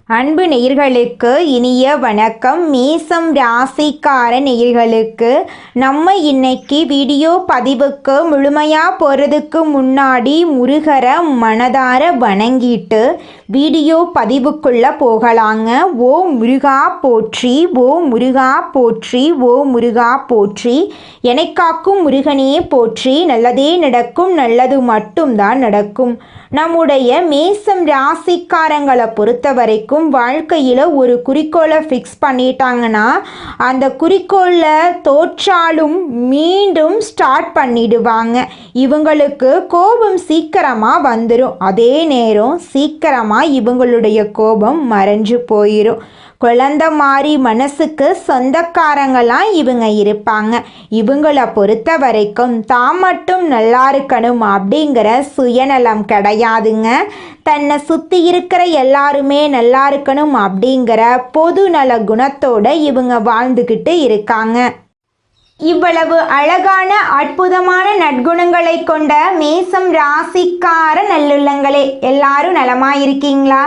அன்பு நேயர்களுக்கு இனிய வணக்கம். மேசம் ராசிக்கார நேயர்களுக்கு நம்ம இன்னைக்கு வீடியோ பதிவுக்கு முழுமையாக போகிறதுக்கு முன்னாடி முருகரை மனதார வணங்கிட்டு வீடியோ பதிவுக்குள்ளே போகலாங்க. ஓ முருகா போற்றி, ஓ முருகா போற்றி, ஓ முருகா போற்றி, எனக்காக்கும் முருகனே போற்றி. நல்லதே நடக்கும், நல்லது மட்டும்தான் நடக்கும். நம்முடைய மேசம் ராசிக்காரங்களை பொறுத்த வரைக்கும் வாழ்க்கையில் ஒரு குறிக்கோளை ஃபிக்ஸ் பண்ணிட்டாங்கன்னா அந்த குறிக்கோளில் தோற்றாலும் மீண்டும் ஸ்டார்ட் பண்ணிடுவாங்க. இவங்களுக்கு கோபம் சீக்கிரமாக வந்துடும், அதே நேரம் சீக்கிரமாக இவங்களுடைய கோபம் மறைஞ்சு போயிடும். குழந்தை மாதிரி மனசுக்கு சொந்தக்காரங்களாம் இவங்க இருப்பாங்க. இவங்களை பொறுத்த வரைக்கும் தான் மட்டும் நல்லா இருக்கணும் அப்படிங்கிற சுயநலம் கிடையாதுங்க. தன்னை சுற்றி இருக்கிற எல்லாருமே நல்லா இருக்கணும் அப்படிங்கிற பொது நல குணத்தோட இவங்க வாழ்ந்துக்கிட்டு இருக்காங்க. இவ்வளவு அழகான அற்புதமான நற்குணங்களை கொண்ட மேசம் ராசிக்கார நல்லுள்ளங்களே, எல்லாரும் நலமாக இருக்கீங்களா?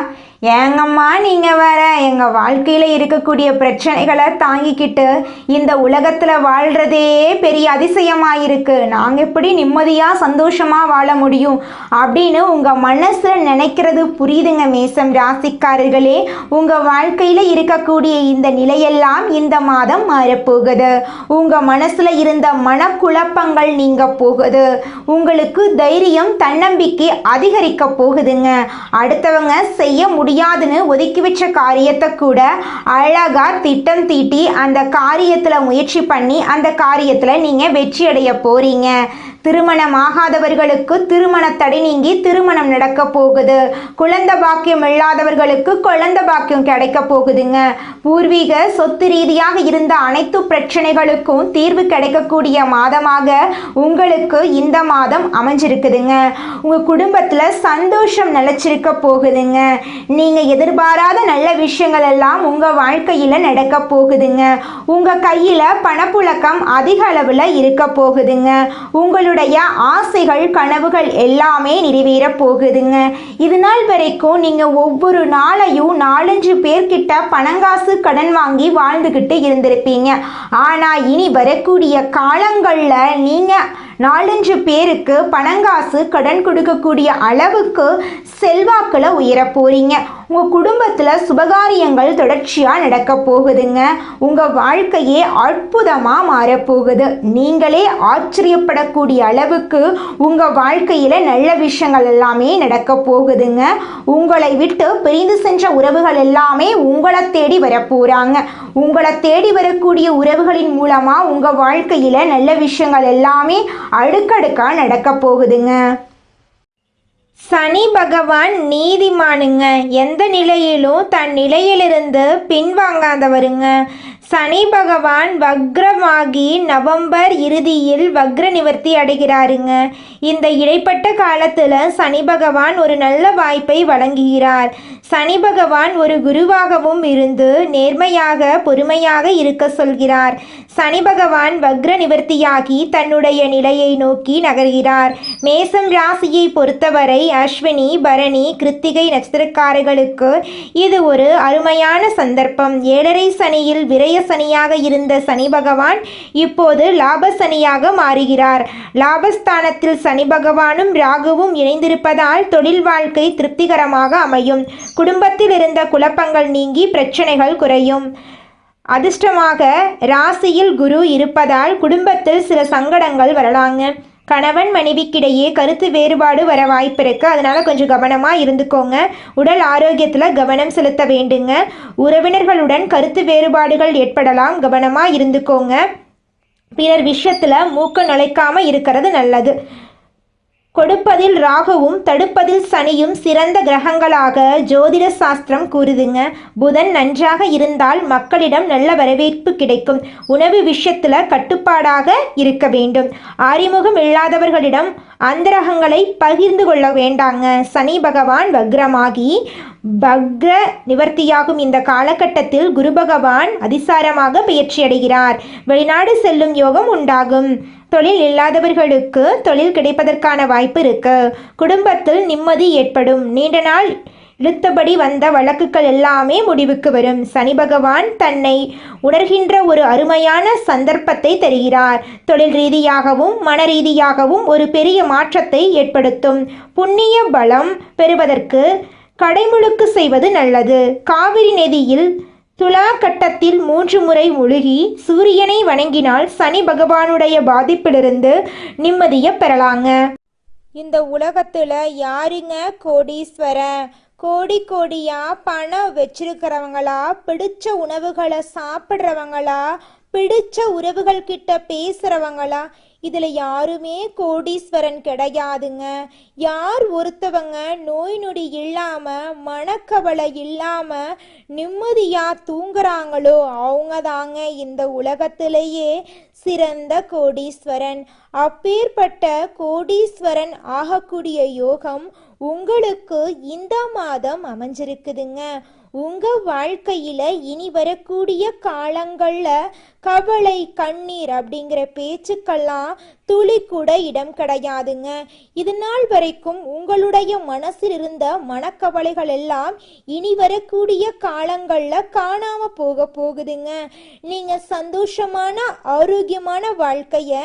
ஏங்கம்மா நீங்கள் வேற எங்கள் வாழ்க்கையில் இருக்கக்கூடிய பிரச்சனைகளை தாங்கிக்கிட்டு இந்த உலகத்தில் வாழ்கிறதே பெரிய அதிசயமாக இருக்குது, நாங்கள் எப்படி நிம்மதியாக சந்தோஷமாக வாழ முடியும் அப்படின்னு உங்கள் மனசில் நினைக்கிறது புரியுதுங்க மேசம் ராசிக்காரர்களே. உங்கள் வாழ்க்கையில் இருக்கக்கூடிய இந்த நிலையெல்லாம் இந்த மாதம் மாறப்போகுது. உங்கள் மனசில் இருந்த மனக்குழப்பங்கள் நீங்க போகுது. உங்களுக்கு தைரியம் தன்னம்பிக்கை அதிகரிக்க போகுதுங்க. அடுத்தவங்க செய்ய முடியாதுன்னு ஒதுக்கி வச்ச காரியத்தை கூட அழகா திட்டம் தீட்டி அந்த காரியத்தில் முயற்சி பண்ணி அந்த காரியத்தில் நீங்கள் வெற்றி அடைய போறீங்க. திருமணம் ஆகாதவர்களுக்கு திருமண தடை நீங்கி திருமணம் நடக்க போகுது. குழந்தை பாக்கியம் இல்லாதவர்களுக்கு குழந்தை பாக்கியம் கிடைக்க போகுதுங்க. பூர்வீக சொத்து ரீதியாக இருந்த அனைத்து பிரச்சனைகளுக்கும் தீர்வு கிடைக்கக்கூடிய மாதமாக உங்களுக்கு இந்த மாதம் அமைஞ்சிருக்குதுங்க. உங்கள் குடும்பத்தில் சந்தோஷம் நிலைச்சிருக்க போகுதுங்க. நீங்கள் எதிர்பாராத நல்ல விஷயங்கள் எல்லாம் உங்கள் வாழ்க்கையில் நடக்க போகுதுங்க. உங்கள் கையில் பணப்புழக்கம் அதிக அளவில் இருக்க போகுதுங்க. உங்களுடைய ஆசைகள் கனவுகள் எல்லாமே நிறைவேற போகுதுங்க. இது நாள் வரைக்கும் நீங்கள் ஒவ்வொரு நாளையும் 4-5 பேர்கிட்ட பணங்காசு கடன் வாங்கி வாழ்ந்துக்கிட்டு இருந்திருப்பீங்க. ஆனால் இனி வரக்கூடிய காலங்களில் நீங்கள் 4-5 பேருக்கு பணங்காசு கடன் கொடுக்கக்கூடிய அளவுக்கு செல்வாக்கில் உயர போறீங்க. உங்கள் குடும்பத்தில் சுபகாரியங்கள் தொடர்ச்சியாக நடக்க போகுதுங்க. உங்கள் வாழ்க்கையே அற்புதமாக மாறப்போகுது. நீங்களே ஆச்சரியப்படக்கூடிய அளவுக்கு உங்கள் வாழ்க்கையில் நல்ல விஷயங்கள் எல்லாமே நடக்க போகுதுங்க. உங்களை விட்டு பிரிந்து சென்ற உறவுகள் எல்லாமே உங்களை தேடி வரப்போகிறாங்க. உங்களை தேடி வரக்கூடிய உறவுகளின் மூலமாக உங்கள் வாழ்க்கையில் நல்ல விஷயங்கள் எல்லாமே அடுக்கடுக்காக நடக்க போகுதுங்க. சனி பகவான் நீதிமானுங்க. எந்த நிலையிலும் தன் நிலையிலிருந்து பின்வாங்காதவருங்க. சனி பகவான் வக்ரமாகி நவம்பர் இறுதியில் வக்ர நிவர்த்தி அடைகிறாருங்க. இந்த இடைப்பட்ட காலத்தில் சனி பகவான் ஒரு நல்ல வாய்ப்பை வழங்குகிறார். சனி பகவான் ஒரு குருவாகவும் இருந்து நேர்மையாக பொறுமையாக இருக்க சொல்கிறார். சனி பகவான் வக்ர நிவர்த்தியாகி தன்னுடைய நிலையை நோக்கி நகர்கிறார். மேசம் ராசியை பொறுத்தவரை அஸ்வினி பரணி கிருத்திகை நட்சத்திரக்காரர்களுக்கு இது ஒரு அருமையான சந்தர்ப்பம். 7.5 சனியில் விரய சனியாக இருந்த சனி பகவான் இப்போது லாப சனியாக மாறுகிறார். லாபஸ்தானத்தில் சனி பகவானும் ராகுவும் இணைந்திருப்பதால் தொழில் வாழ்க்கை திருப்திகரமாக அமையும். குடும்பத்தில் இருந்த குழப்பங்கள் நீங்கி பிரச்சனைகள் குறையும். அதிர்ஷ்டமாக ராசியில் குரு இருப்பதால் குடும்பத்தில் சில சங்கடங்கள் வரலாங்க. கணவன் மனைவிக்கிடையே கருத்து வேறுபாடு வர வாய்ப்பு இருக்குது, அதனால் கொஞ்சம் கவனமாக இருந்துக்கோங்க. உடல் ஆரோக்கியத்தில் கவனம் செலுத்த வேண்டுங்க. உறவினர்களுடன் கருத்து வேறுபாடுகள் ஏற்படலாம், கவனமாக இருந்துக்கோங்க. பிறர் விஷயத்தில் மூக்க நுழைக்காமல் இருக்கிறது நல்லது. கொடுப்பதில் ராகுவும் தடுப்பதில் சனியும் சிறந்த கிரகங்களாக ஜோதிட சாஸ்திரம் கூறுதுங்க. புதன் நன்றாக இருந்தால் மக்களிடம் நல்ல வரவேற்பு கிடைக்கும். உணவு விஷயத்தில் கட்டுப்பாடாக இருக்க வேண்டும். அறிமுகம் இல்லாதவர்களிடம் அந்தரகங்களை பகிர்ந்து கொள்ள வேண்டாங்க. சனி பகவான் வக்ரமாகி வக்ர நிவர்த்தியாகும் இந்த காலகட்டத்தில் குரு பகவான் அதிசாரமாக பயிற்சியடைகிறார். வெளிநாடு செல்லும் யோகம் உண்டாகும். தொழில் இல்லாதவர்களுக்கு தொழில் கிடைப்பதற்கான வாய்ப்பு இருக்கு. குடும்பத்தில் நிம்மதி ஏற்படும். நீண்ட நாள் இழுத்தபடி வந்த வழக்குகள் எல்லாமே முடிவுக்கு வரும். சனி பகவான் தன்னை உணர்கின்ற ஒரு அருமையான சந்தர்ப்பத்தை தருகிறார். தொழில் ரீதியாகவும் மன ரீதியாகவும் ஒரு பெரிய மாற்றத்தை ஏற்படுத்தும். புண்ணிய பலம் பெறுவதற்கு கடைமுழுக்கு செய்வது நல்லது. காவிரி நதியில் துலா கட்டத்தில் 3 முறை முழுகி சூரியனை வணங்கினால் சனி பகவானுடைய பாதிப்பிலிருந்து நிம்மதியை பெறலாங்க. இந்த உலகத்துல யாருங்க கோடீஸ்வரன்? கோடியா பணம் வச்சிருக்கிறவங்களா, பிடிச்ச உணவுகளை சாப்பிட்றவங்களா, பிடிச்ச உறவுகள் கிட்ட பேசுறவங்களா? இதுல யாருமே கோடீஸ்வரன் கிடையாதுங்க. யார் ஒருத்தவங்க நோய் நொடி இல்லாம மனக்கவலை இல்லாம நிம்மதியா தூங்குறாங்களோ அவங்க தாங்க இந்த உலகத்திலேயே சிறந்த கோடீஸ்வரன். அப்பேற்பட்ட கோடீஸ்வரன் ஆகக்கூடிய யோகம் உங்களுக்கு இந்த மாதம் அமைஞ்சிருக்குதுங்க. உங்க வாழ்க்கையில இனி வரக்கூடிய காலங்கள்ல கவலை கண்ணீர் அப்படிங்கிற பேச்சுக்கெல்லாம் துளி கூட இடம் கிடையாதுங்க. இது நாள் வரைக்கும் உங்களுடைய மனசில் இருந்த மனக்கவலைகள் எல்லாம் இனி வரக்கூடிய காலங்கள்ல காணாம போகுதுங்க. நீங்க சந்தோஷமான ஆரோக்கியமான வாழ்க்கைய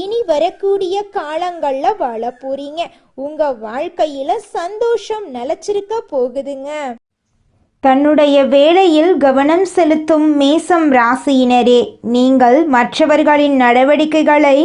இனி வரக்கூடிய காலங்கள்ல வாழ போறீங்க. உங்க வாழ்க்கையில சந்தோஷம் நிலைச்சிருக்க போகுதுங்க. தன்னுடைய வேலையில் கவனம் செலுத்தும் மேசம் ராசியினரே, நீங்கள் மற்றவர்களின் நடவடிக்கைகளை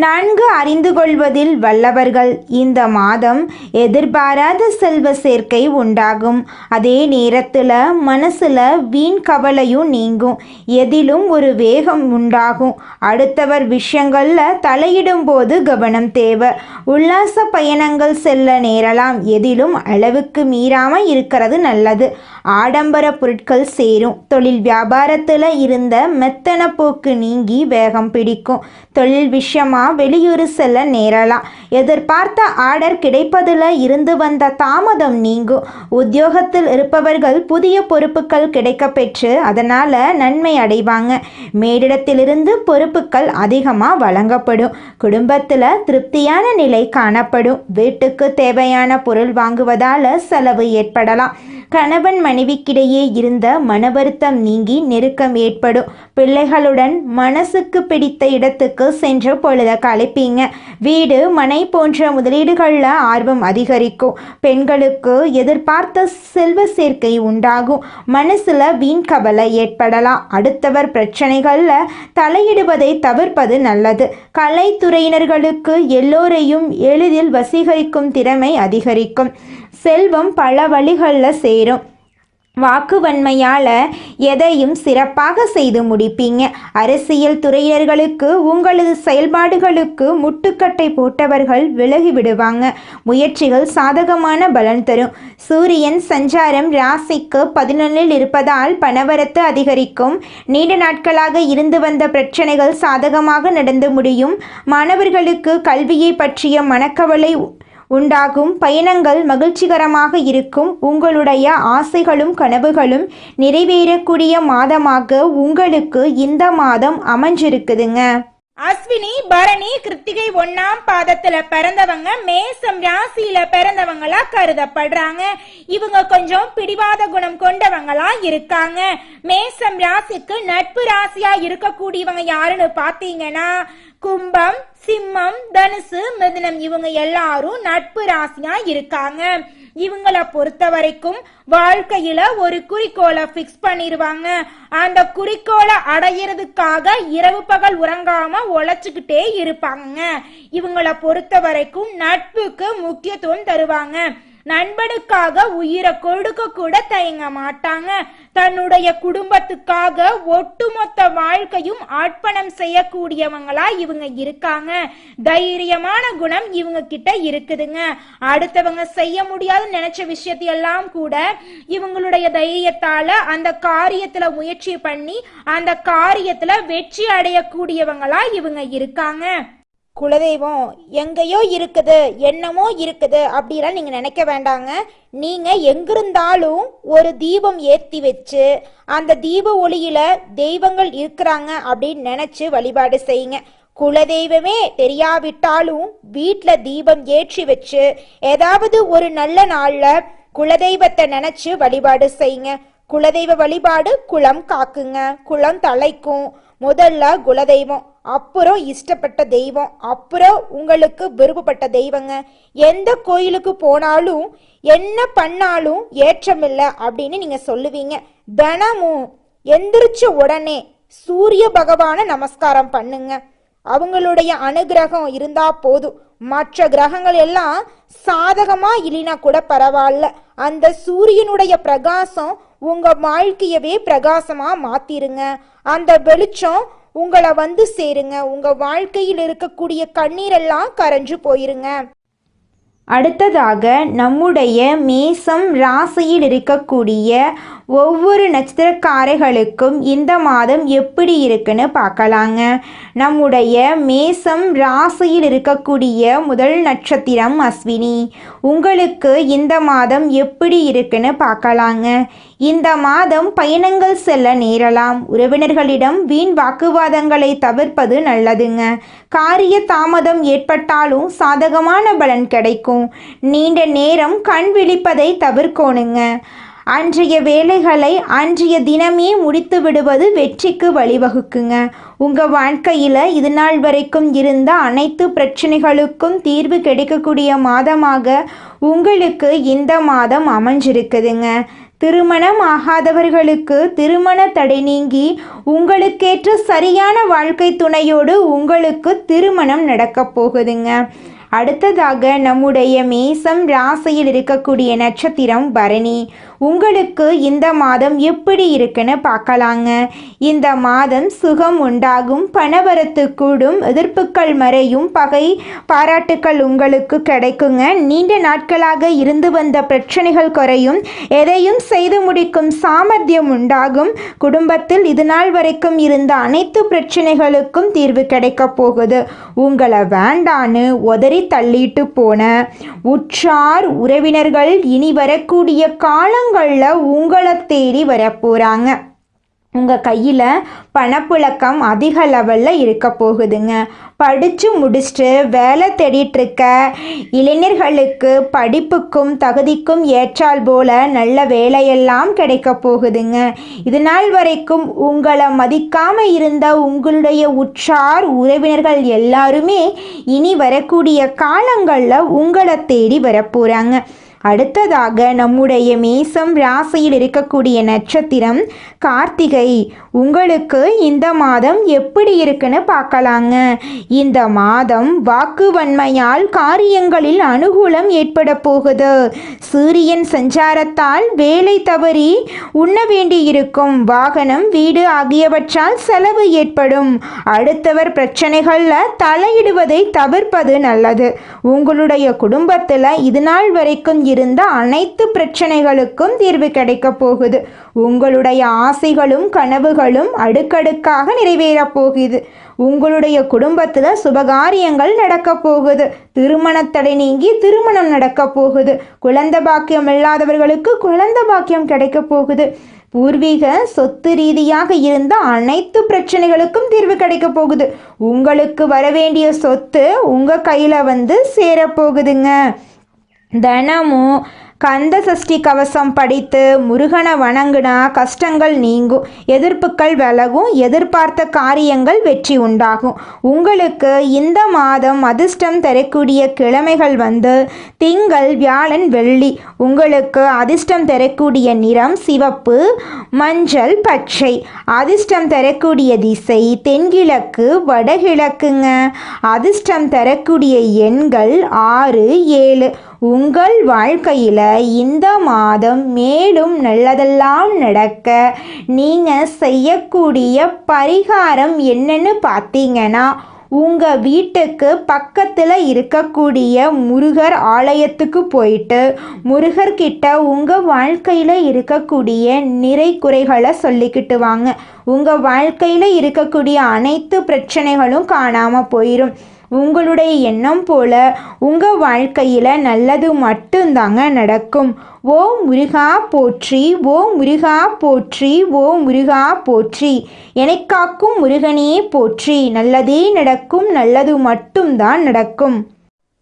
நன்கு அறிந்து கொள்வதில் வல்லவர்கள். இந்த மாதம் எதிர்பாராத செல்வ சேர்க்கை உண்டாகும். அதே நேரத்தில் மனசில் வீண் கவலையும் நீங்கும். எதிலும் ஒரு வேகம் உண்டாகும். அடுத்தவர் விஷயங்களில் தலையிடும் போது கவனம் தேவை. உல்லாச பயணங்கள் செல்ல நேரலாம். எதிலும் அளவுக்கு மீறாமல் இருக்கிறது நல்லது. ஆடம்பர பொருட்கள் சேரும். தொழில் வியாபாரத்தில் இருந்த மெத்தன போக்கு நீங்கி வேகம் பிடிக்கும். தொழில் விஷயமா வெளியூர் செல்ல நேரலாம். எதிர்பார்த்த ஆர்டர் கிடைப்பதில் இருந்து வந்த தாமதம் நீங்கும். உத்தியோகத்தில் இருப்பவர்கள் புதிய பொறுப்புகள் கிடைக்க பெற்று அதனால் நன்மை அடைவாங்க. மேலிடத்திலிருந்து பொறுப்புகள் அதிகமாக வழங்கப்படும். குடும்பத்தில் திருப்தியான நிலை காணப்படும். வீட்டுக்கு தேவையான பொருள் வாங்குவதால் செலவு ஏற்படலாம். கணவன் மனைவிக்கிடையே இருந்த மன வருத்தம் நீங்கி நெருக்கம் ஏற்படும். பிள்ளைகளுடன் மனசுக்கு பிடித்த இடத்துக்கு சென்று பொழுத கழிப்பீங்க. வீடு மனை போன்ற முதலீடுகளில் ஆர்வம் அதிகரிக்கும். பெண்களுக்கு எதிர்பார்த்த செல்வ சேர்க்கை உண்டாகும். மனசுல வீண் கவலை ஏற்படலாம். அடுத்தவர் பிரச்சனைகளில் தலையிடுவதை தவிர்ப்பது நல்லது. கலைத்துறையினர்களுக்கு எல்லோரையும் எளிதில் வசீகரிக்கும் திறமை அதிகரிக்கும். செல்வம் பல வழிகளில் சேரும். வாக்குவன்மையால் எதையும் சிறப்பாக செய்து முடிப்பீங்க. அரசியல் துறையினர்களுக்கு உங்களது செயல்பாடுகளுக்கு முட்டுக்கட்டை போட்டவர்கள் விலகி விடுவாங்க. முயற்சிகள் சாதகமான பலன் தரும். சூரியன் சஞ்சாரம் ராசிக்கு 11 இருப்பதால் பணவரத்து அதிகரிக்கும். நீண்ட நாட்களாக இருந்து வந்த பிரச்சனைகள் சாதகமாக நடந்து முடியும். மாணவர்களுக்கு கல்வியை பற்றிய மனக்கவலை உண்டாகும். பயணங்கள் மகிழ்ச்சிகரமாக இருக்கும். உங்களுடைய ஆசைகளும் கனவுகளும் நிறைவேறக்கூடிய மாதமாக உங்களுக்கு இந்த மாதம் அமைஞ்சிருக்குதுங்க. அஸ்வினி பரணி கிருத்திகை 1ஆம் பாதத்துல பிறந்தவங்க மேசம் ராசியில பிறந்தவங்களா கருதப்படுறாங்க. இவங்க கொஞ்சம் பிடிவாத குணம் கொண்டவங்களா இருக்காங்க. மேசம் ராசிக்கு நட்பு ராசியா இருக்கக்கூடியவங்க யாருன்னு பாத்தீங்கன்னா கும்பம், சிம்மம், தனுசு, மிதுனம் இவங்க எல்லாரும் நட்பு ராசியா இருக்காங்க. இவங்கள பொறுத்த வரைக்கும் வாழ்க்கையில ஒரு குறிக்கோளை பிக்ஸ் பண்ணிடுவாங்க. அந்த குறிக்கோளை அடையிறதுக்காக இரவு பகல் உறங்காம உழைச்சுக்கிட்டே இருப்பாங்க. இவங்கள பொறுத்த வரைக்கும் நட்புக்கு முக்கியத்துவம் தருவாங்க. நண்பனுக்காக உயிரை கொடுக்க கூட தயங்க மாட்டாங்க. தன்னுடைய குடும்பத்துக்காக ஒட்டுமொத்த வாழ்க்கையும் அர்ப்பணம் செய்யக்கூடியவங்களா இவங்க இருக்காங்க. தைரியமான குணம் இவங்க கிட்ட இருக்குதுங்க. அடுத்தவங்க செய்ய முடியாதுன்னு நினைச்ச விஷயத்தையெல்லாம் கூட இவங்களுடைய தைரியத்தால அந்த காரியத்துல முயற்சி பண்ணி அந்த காரியத்துல வெற்றி அடையக்கூடியவங்களா இவங்க இருக்காங்க. குலதெய்வம் எங்கேயோ இருக்குது, என்னமோ இருக்குது அப்படிலாம் நீங்க நினைக்க வேண்டாங்க. நீங்க எங்கிருந்தாலும் ஒரு தீபம் ஏற்றி வச்சு அந்த தீப ஒளியில தெய்வங்கள் இருக்கிறாங்க அப்படின்னு நினைச்சு வழிபாடு செய்யுங்க. குலதெய்வமே தெரியாவிட்டாலும் வீட்டில் தீபம் ஏற்றி வச்சு ஏதாவது ஒரு நல்ல நாள்ல குலதெய்வத்தை நினைச்சு வழிபாடு செய்யுங்க. குலதெய்வ வழிபாடு குலம் காக்குங்க, குலம் தலைக்கும். முதல்ல குலதெய்வம், அப்புறம் இஷ்டப்பட்ட தெய்வம், அப்புறம் உங்களுக்கு விருப்பப்பட்ட தெய்வங்க. எந்த கோயிலுக்கு போனாலும் என்ன பண்ணாலும் ஏற்றமில்லை அப்படின்னு நீங்க சொல்லுவீங்க. தினமும் எந்திரிச்ச உடனே சூரிய பகவான நமஸ்காரம் பண்ணுங்க. அவங்களுடைய அனுகிரகம் இருந்தா போதும். மற்ற கிரகங்கள் எல்லாம் சாதகமா இல்லைனா கூட பரவாயில்ல, அந்த சூரியனுடைய பிரகாசம் உங்க வாழ்க்கையவே பிரகாசமா மாத்திருங்க. அந்த வெளிச்சம் உங்களை வந்து சேருங்க. உங்க வாழ்க்கையில் இருக்கக்கூடிய கண்ணீரெல்லாம் கரைஞ்சு போயிருங்க. அடுத்ததாக நம்முடைய மேசம் ராசியில் இருக்கக்கூடிய ஒவ்வொரு நட்சத்திரக்காரர்களுக்கும் இந்த மாதம் எப்படி இருக்குன்னு பார்க்கலாங்க. நம்முடைய மேசம் ராசியில் இருக்கக்கூடிய முதல் நட்சத்திரம் அஸ்வினி. உங்களுக்கு இந்த மாதம் எப்படி இருக்குன்னு பார்க்கலாங்க. இந்த மாதம் பயணங்கள் செல்ல நேரலாம். உறவினர்களிடம் வீண் வாக்குவாதங்களை தவிர்ப்பது நல்லதுங்க. காரிய தாமதம் ஏற்பட்டாலும் சாதகமான பலன் கிடைக்கும். நீண்ட நேரம் கண் விழிப்பதை தவிர்க்கணுங்க. அன்றைய வேலைகளை அன்றைய தினமே முடித்து விடுவது வெற்றிக்கு வழிவகுக்குங்க. உங்கள் வாழ்க்கையில் இது நாள் வரைக்கும் இருந்த அனைத்து பிரச்சனைகளுக்கும் தீர்வு கிடைக்கக்கூடிய மாதமாக உங்களுக்கு இந்த மாதம் அமைஞ்சிருக்குதுங்க. திருமணம் ஆகாதவர்களுக்கு திருமண தடை நீங்கி உங்களுக்கேற்ற சரியான வாழ்க்கை துணையோடு உங்களுக்கு திருமணம் நடக்கப் போகுதுங்க. அடுத்ததாக நம்முடைய மேசம் ராசியில் இருக்கக்கூடிய நட்சத்திரம் பரணி. உங்களுக்கு இந்த மாதம் எப்படி இருக்குன்னு பார்க்கலாங்க. இந்த மாதம் சுகம் உண்டாகும், பணவரத்து கூடும், எதிர்ப்புகள் மறையும், பகை பாராட்டுக்கள் உங்களுக்கு கிடைக்குங்க. நீண்ட நாட்களாக இருந்து வந்த பிரச்சனைகள் குறையும், எதையும் செய்து முடிக்கும் சாமர்த்தியம் உண்டாகும். குடும்பத்தில் இது நாள் வரைக்கும் இருந்த அனைத்து பிரச்சனைகளுக்கும் தீர்வு கிடைக்க போகுது. உங்களை வேண்டான்னு உதறி தள்ளிட்டு போன உற்றார் உறவினர்கள் இனி வரக்கூடிய காலங்களில் உங்களை தேடி வரப்போறாங்க. உங்கள் கையில் பணப்புழக்கம் அதிக லெவலில் இருக்க போகுதுங்க. படித்து முடிச்சுட்டு வேலை தேடிட்டுருக்க இளைஞர்களுக்கு படிப்புக்கும் தகுதிக்கும் ஏற்றால் போல நல்ல வேலையெல்லாம் கிடைக்க போகுதுங்க. இது நாள் வரைக்கும் உங்களை மதிக்காமல் இருந்த உங்களுடைய உற்றார் உறவினர்கள் எல்லாருமே இனி வரக்கூடிய காலங்களில் உங்களை தேடி வரப்போகிறாங்க. அடுத்ததாக நம்முடைய மேசம் ராசியில் இருக்கக்கூடிய நட்சத்திரம் கார்த்திகை. உங்களுக்கு இந்த மாதம் எப்படி இருக்குன்னு பார்க்கலாங்க. இந்த மாதம் வாக்குவன்மையால் காரியங்களில் அனுகூலம் ஏற்பட போகுது. சூரியன் சஞ்சாரத்தால் வேலை தவறி உண்ண வேண்டியிருக்கும். வாகனம், வீடு ஆகியவற்றால் செலவு ஏற்படும். அடுத்தவர் பிரச்சனைகளில் தலையிடுவதை தவிர்ப்பது நல்லது. உங்களுடைய குடும்பத்தில் இது நாள் வரைக்கும் இருந்த அனைத்து பிரச்சனைகளுக்கும் தீர்வு கிடைக்க போகுது. உங்களுடைய ஆசைகளும் கனவுகளும் அடுக்கடுக்காக நிறைவேறப் போகுது. உங்களுடைய குடும்பத்தில் சுபகாரியங்கள் நடக்க போகுது. திருமணத்தடை நீங்கி திருமணம் நடக்க போகுது. குழந்தை பாக்கியம் இல்லாதவர்களுக்கு குழந்தை பாக்கியம் கிடைக்க போகுது. பூர்வீக சொத்து ரீதியாக இருந்த அனைத்து பிரச்சனைகளுக்கும் தீர்வு கிடைக்க போகுது. உங்களுக்கு வரவேண்டிய சொத்து உங்கள் கையில் வந்து சேரப்போகுதுங்க. தினமும் கந்த சஷ்டி கவசம் படித்து முருகனை வணங்குனா கஷ்டங்கள் நீங்கும், எதிர்ப்புகள் விலகும், எதிர்பார்த்த காரியங்கள் வெற்றி உண்டாகும். உங்களுக்கு இந்த மாதம் அதிர்ஷ்டம் தரக்கூடிய கிழமைகள் வந்து திங்கள், வியாழன், வெள்ளி. உங்களுக்கு அதிர்ஷ்டம் தரக்கூடிய நிறம் சிவப்பு, மஞ்சள், பச்சை. அதிர்ஷ்டம் தரக்கூடிய திசை தென்கிழக்கு, வடகிழக்குங்க. அதிர்ஷ்டம் தரக்கூடிய எண்கள் 6, 7. உங்கள் வாழ்க்கையில் இந்த மாதம் மேலும் நல்லதெல்லாம் நடக்க நீங்கள் செய்யக்கூடிய பரிகாரம் என்னன்னு பார்த்தீங்கன்னா, உங்கள் வீட்டுக்கு பக்கத்தில் இருக்கக்கூடிய முருகர் ஆலயத்துக்கு போயிட்டு முருகர்கிட்ட உங்கள் வாழ்க்கையில் இருக்கக்கூடிய நிறை குறைகளை சொல்லிக்கிட்டு வாங்க. உங்கள் வாழ்க்கையில் இருக்கக்கூடிய அனைத்து பிரச்சனைகளும் காணாமல் போயிடும். உங்களுடைய எண்ணம் போல உங்கள் வாழ்க்கையில் நல்லது மட்டும்தாங்க நடக்கும். ஓ முருகா போற்றி, ஓ முருகா போற்றி, ஓ முருகா போற்றி. என்னைக் காக்கும் முருகனே போற்றி. நல்லதே நடக்கும், நல்லது மட்டும்தான் நடக்கும்.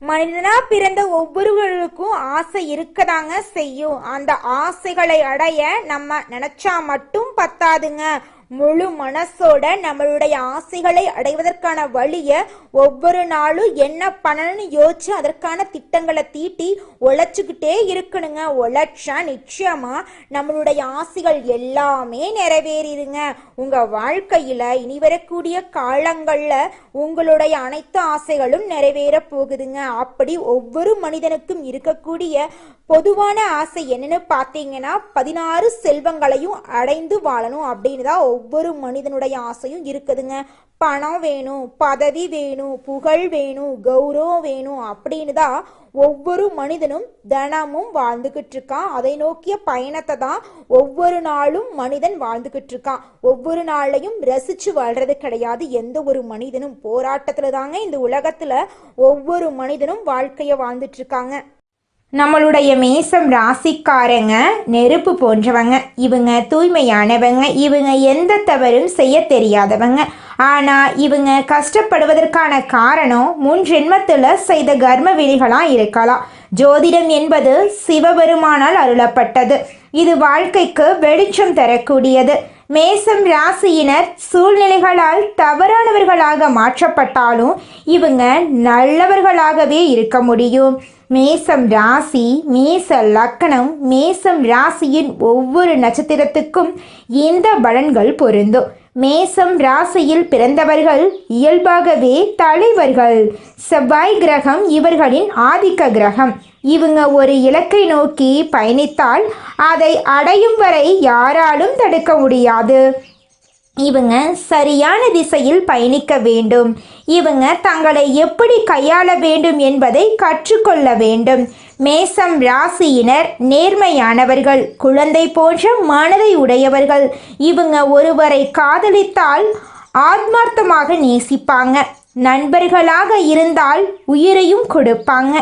மனிதனா பிறந்த ஒவ்வொருவருக்கும் ஆசை இருக்கதாங்க செய்யும். அந்த ஆசைகளை அடைய நம்ம நினைச்சா மட்டும் பத்தாதுங்க. முழு மனசோட நம்மளுடைய ஆசைகளை அடைவதற்கான வழிய ஒவ்வொரு நாளும் என்ன பண்ணணும்னு யோசிச்சு அதற்கான திட்டங்களை தீட்டி உழைச்சுக்கிட்டே இருக்கணுங்க. உழைச்சா நிச்சயமா நம்மளுடைய ஆசைகள் எல்லாமே நிறைவேறிடுங்க. உங்க வாழ்க்கையில இனி வரக்கூடிய காலங்கள்ல உங்களுடைய அனைத்து ஆசைகளும் நிறைவேற போகுதுங்க. அப்படி ஒவ்வொரு மனிதனுக்கும் இருக்கக்கூடிய பொதுவான ஆசை என்னன்னு பார்த்தீங்கன்னா 16 செல்வங்களையும் அடைந்து வாழணும் அப்படின்னு தான் ஒவ்வொரு மனிதனுடைய ஆசையும் இருக்குதுங்க. பணம் வேணும், பதவி வேணும், புகழ் வேணும், கௌரவம் வேணும் அப்படின்னு தான் ஒவ்வொரு மனிதனும் தினமும் வாழ்ந்துகிட்டு இருக்கான். அதை நோக்கிய பயணத்தை தான் ஒவ்வொரு நாளும் மனிதன் வாழ்ந்துகிட்டு இருக்கான். ஒவ்வொரு நாளையும் ரசிச்சு வாழ்றது கிடையாது. எந்த ஒரு மனிதனும் போராட்டத்துல தாங்க இந்த உலகத்துல ஒவ்வொரு மனிதனும் வாழ்க்கைய வாழ்ந்துட்டு இருக்காங்க. நம்மளுடைய மேசம் ராசிக்காரங்க நெருப்பு போன்றவங்க. இவங்க தூய்மையானவங்க. இவங்க எந்த தவறும் செய்ய தெரியாதவங்க. ஆனால் இவங்க கஷ்டப்படுவதற்கான காரணம் முன் ஜென்மத்தில் செய்த கர்ம விதிகளாக இருக்கலாம். ஜோதிடம் என்பது சிவபெருமானால் அருளப்பட்டது. இது வாழ்க்கைக்கு வெளிச்சம் தரக்கூடியது. மேசம் ராசியினர் சூழ்நிலைகளால் தவறானவர்களாக மாற்றப்பட்டாலும் இவங்க நல்லவர்களாகவே இருக்க முடியும். மேசம் ராசி, மேச லக்கணம், மேசம் ராசியின் ஒவ்வொரு நட்சத்திரத்துக்கும் இந்த பலன்கள் பொருந்தும். மேசம் ராசியில் பிறந்தவர்கள் இயல்பாகவே தலைவர்கள். செவ்வாய் கிரகம் இவர்களின் ஆதிக்க கிரகம். இவங்க ஒரு இலக்கை நோக்கி பயணித்தால் அதை அடையும் வரை யாராலும் தடுக்க முடியாது. இவங்க சரியான திசையில் பயணிக்க வேண்டும். இவங்க தங்களை எப்படி கையாள வேண்டும் என்பதை கற்றுக்கொள்ள வேண்டும். மேசம் ராசியினர் நேர்மையானவர்கள், குழந்தை போன்ற மனதை உடையவர்கள். இவங்க ஒருவரை காதலித்தால் ஆத்மார்த்தமாக நேசிப்பாங்க. நண்பர்களாக இருந்தால் உயிரையும் கொடுப்பாங்க.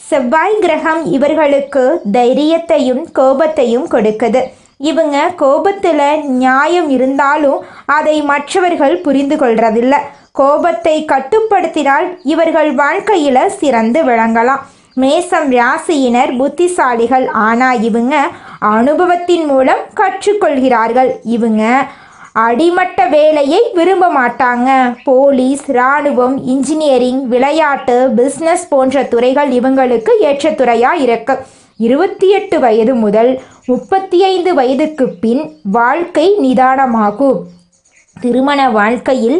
செவ்வாய் கிரகம் இவர்களுக்கு தைரியத்தையும் கோபத்தையும் கொடுக்குது. இவங்க கோபத்தில் நியாயம் இருந்தாலும் அதை மற்றவர்கள் புரிந்து கொள்றதில்லை. கோபத்தை கட்டுப்படுத்தினால் இவர்கள் வாழ்க்கையில் சிறந்து விளங்கலாம். மேசம் ராசியினர் புத்திசாலிகள். ஆனால் இவங்க அனுபவத்தின் மூலம் கற்றுக்கொள்கிறார்கள். இவங்க அடிமட்ட வேலையை விரும்ப மாட்டாங்க. போலீஸ், இராணுவம், இன்ஜினியரிங், விளையாட்டு, பிஸ்னஸ் போன்ற துறைகள் இவங்களுக்கு ஏற்ற துறையாக இருக்கு. 28 வயது முதல் 35 வயதுக்கு பின் வாழ்க்கை நிதானமாகும். திருமண வாழ்க்கையில்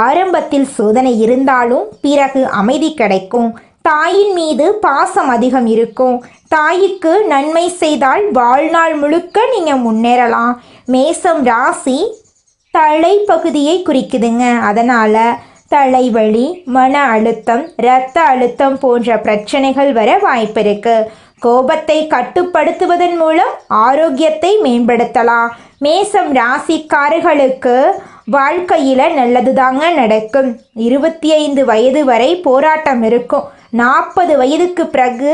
ஆரம்பத்தில் சோதனை இருந்தாலும் பிறகு அமைதி கிடைக்கும். தாயின் மீது பாசம் அதிகம் இருக்கும். தாய்க்கு நன்மை செய்தால் வாழ்நாள் முழுக்க நீங்கள் முன்னேறலாம். மேசம் ராசி தலைப்பகுதியை குறிக்குதுங்க. அதனால் தலைவலி, மன அழுத்தம், இரத்த அழுத்தம் போன்ற பிரச்சனைகள் வர வாய்ப்பு இருக்கு. கோபத்தை கட்டுப்படுத்துவதன் மூலம் ஆரோக்கியத்தை மேம்படுத்தலாம். மேசம் ராசிக்காரர்களுக்கு வாழ்க்கையில் நல்லது தாங்க நடக்கும். 25 வயது வரை போராட்டம் இருக்கும். 40 வயதுக்கு பிறகு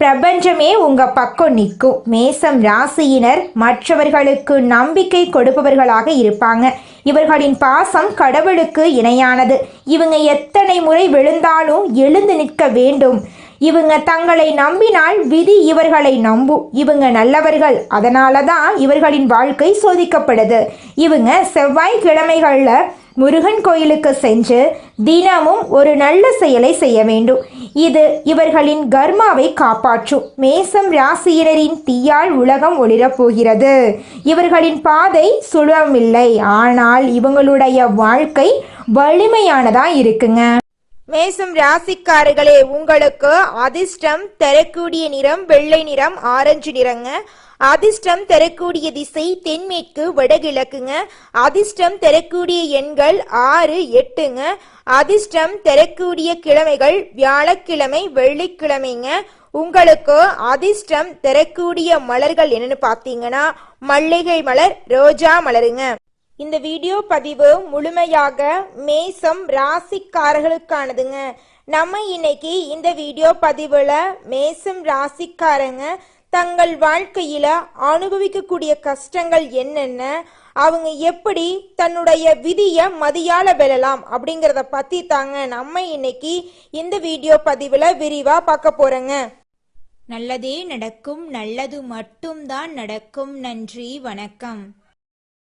பிரபஞ்சமே உங்கள் பக்கம் நிற்கும். மேசம் ராசியினர் மற்றவர்களுக்கு நம்பிக்கை கொடுப்பவர்களாக இருப்பாங்க. இவர்களின் பாசம் கடவுளுக்கு இணையானது. இவங்க எத்தனை முறை விழுந்தாலும் எழுந்து நிற்க வேண்டும். இவங்க தங்களை நம்பினால் விதி இவர்களை நம்பும். இவங்க நல்லவர்கள். அதனால தான் இவர்களின் வாழ்க்கை சோதிக்கப்படுது. இவங்க செவ்வாய்க்கிழமைகளில் முருகன் கோயிலுக்கு சென்று தினமும் ஒரு நல்ல செயலை செய்ய வேண்டும். இது இவர்களின் கர்மாவை காப்பாற்றும். மேசம் ராசியினரின் தீயால் உலகம் ஒளிரப் போகிறது. இவர்களின் பாதை சுலபமில்லை. ஆனால் இவங்களுடைய வாழ்க்கை வலிமையானதா இருக்குங்க. மேசம் ராசிக்காரர்களே, உங்களுக்கு அதிர்ஷ்டம் தரக்கூடிய நிறம் வெள்ளை நிறம், ஆரஞ்சு நிறங்க. அதிர்ஷ்டம் தரக்கூடிய திசை தென்மேற்கு வடகிழக்குங்க. அதிர்ஷ்டம் தரக்கூடிய எண்கள் 6, 8ங்க. அதிர்ஷ்டம் தரக்கூடிய கிழமைகள் வியாழக்கிழமை, வெள்ளிக்கிழமைங்க. உங்களுக்கு அதிர்ஷ்டம் தரக்கூடிய மலர்கள் என்னன்னு பார்த்தீங்கன்னா மல்லிகை மலர், ரோஜா மலருங்க. இந்த வீடியோ பதிவு முழுமையாக மேசம் ராசிக்காரர்களுக்கானதுங்க. நம்ம இன்னைக்கு இந்த வீடியோ பதிவில் மேசம் ராசிக்காரங்க தங்கள் வாழ்க்கையில அனுபவிக்கக்கூடிய கஷ்டங்கள் என்னென்ன, அவங்க எப்படி தன்னுடைய விதியை மதியால வெல்லலாம் அப்படிங்கிறத பத்தி தாங்க நம்ம இன்னைக்கு இந்த வீடியோ பதிவில் விரிவா பார்க்க போறோங்க. நல்லதே நடக்கும், நல்லது மட்டும்தான் நடக்கும். நன்றி, வணக்கம்.